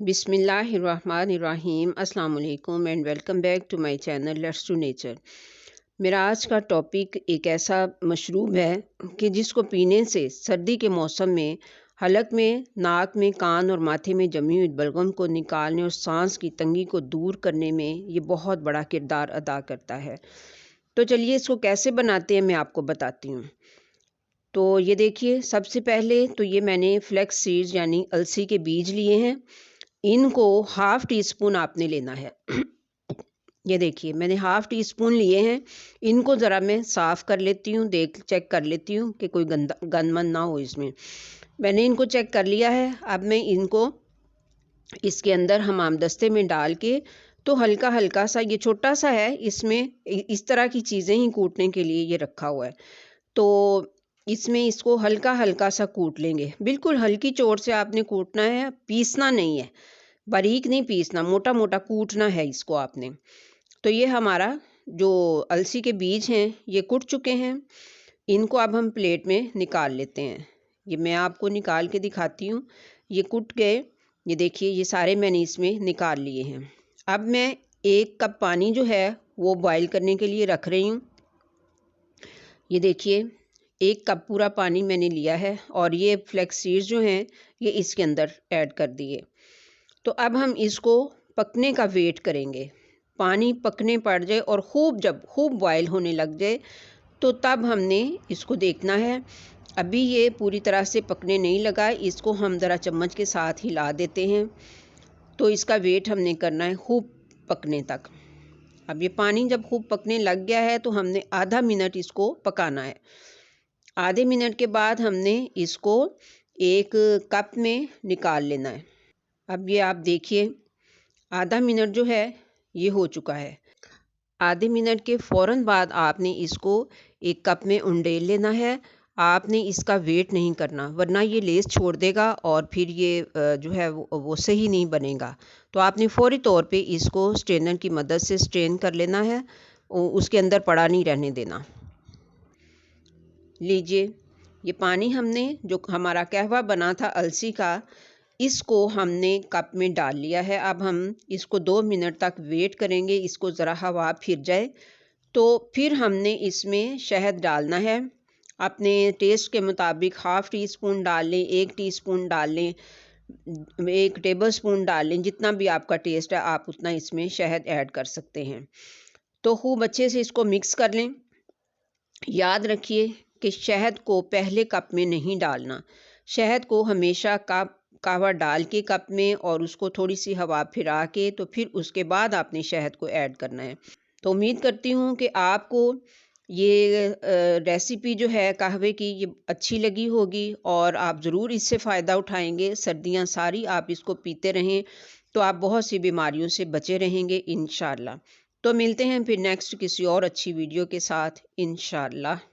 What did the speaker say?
बिस्मिल्लाहिर्रहमानिर्रहीम अस्सलाम वालेकुम and welcome back to my channel let's to nature. मेरा आज का टॉपिक एक ऐसा मशरूब है कि जिसको पीने से सर्दी के मौसम में हलक में, नाक में, कान और माथे में जमी हुई बलगम को निकालने और सांस की तंगी को दूर करने में ये बहुत बड़ा किरदार अदा करता है। तो चलिए इसको कैसे बनाते हैं मैं आपको बताती हूँ। तो ये देखिए, सबसे पहले तो ये मैंने फ्लैक्स सीड्स यानी अलसी के बीज लिए हैं। इनको हाफ़ टी स्पून आपने लेना है। ये देखिए मैंने हाफ़ टी स्पून लिए हैं। इनको ज़रा मैं साफ़ कर लेती हूँ, चेक कर लेती हूँ कि कोई गंदमंद ना हो इसमें। मैंने इनको चेक कर लिया है। अब मैं इनको इसके अंदर हमामदस्ते में डाल के तो हल्का हल्का सा, ये छोटा सा है, इसमें इस तरह की चीज़ें ही कूटने के लिए ये रखा हुआ है। तो इसमें इसको हल्का हल्का सा कूट लेंगे। बिल्कुल हल्की चोट से आपने कूटना है, पीसना नहीं है, बारीक नहीं पीसना, मोटा मोटा कूटना है इसको आपने। तो ये हमारा जो अलसी के बीज हैं ये कुट चुके हैं। इनको अब हम प्लेट में निकाल लेते हैं। ये मैं आपको निकाल के दिखाती हूँ। ये कुट गए, ये देखिए ये सारे मैंने इसमें निकाल लिए हैं। अब मैं 1 कप पानी जो है वो बॉयल करने के लिए रख रही हूँ। ये देखिए 1 कप पूरा पानी मैंने लिया है और ये फ्लैक्स सीड्स जो हैं ये इसके अंदर ऐड कर दिए। तो अब हम इसको पकने का वेट करेंगे। पानी पकने पड़ जाए और जब खूब बॉयल होने लग जाए तो तब हमने इसको देखना है। अभी ये पूरी तरह से पकने नहीं लगा, इसको हम ज़रा चम्मच के साथ हिला देते हैं। तो इसका वेट हमने करना है खूब पकने तक। अब ये पानी जब खूब पकने लग गया है तो हमने आधा मिनट इसको पकाना है। आधे मिनट के बाद हमने इसको एक कप में निकाल लेना है। अब ये आप देखिए आधा मिनट जो है ये हो चुका है। आधे मिनट के फ़ौरन बाद आपने इसको एक कप में उंडेल लेना है। आपने इसका वेट नहीं करना, वरना ये लेस छोड़ देगा और फिर ये जो है वो सही नहीं बनेगा। तो आपने फ़ौरी तौर पे इसको स्ट्रेनर की मदद से स्ट्रेन कर लेना है, उसके अंदर पड़ा नहीं रहने देना। लीजिए ये पानी हमने जो हमारा कहवा बना था अलसी का, इसको हमने कप में डाल लिया है। अब हम इसको 2 मिनट तक वेट करेंगे, इसको ज़रा हवा फिर जाए। तो फिर हमने इसमें शहद डालना है। अपने टेस्ट के मुताबिक हाफ़ टी स्पून डाल लें, 1 टीस्पून डाल लें, 1 टेबल स्पून डाल लें, जितना भी आपका टेस्ट है आप उतना इसमें शहद ऐड कर सकते हैं। तो खूब अच्छे से इसको मिक्स कर लें। याद रखिए कि शहद को पहले कप में नहीं डालना। शहद को हमेशा कहवा डाल के कप में और उसको थोड़ी सी हवा फिरा के तो फिर उसके बाद आपने शहद को ऐड करना है। तो उम्मीद करती हूँ कि आपको ये रेसिपी जो है कहवे की ये अच्छी लगी होगी और आप ज़रूर इससे फ़ायदा उठाएंगे। सर्दियाँ सारी आप इसको पीते रहें तो आप बहुत सी बीमारियों से बचे रहेंगे इंशाअल्लाह। तो मिलते हैं फिर नेक्स्ट किसी और अच्छी वीडियो के साथ इंशाअल्लाह।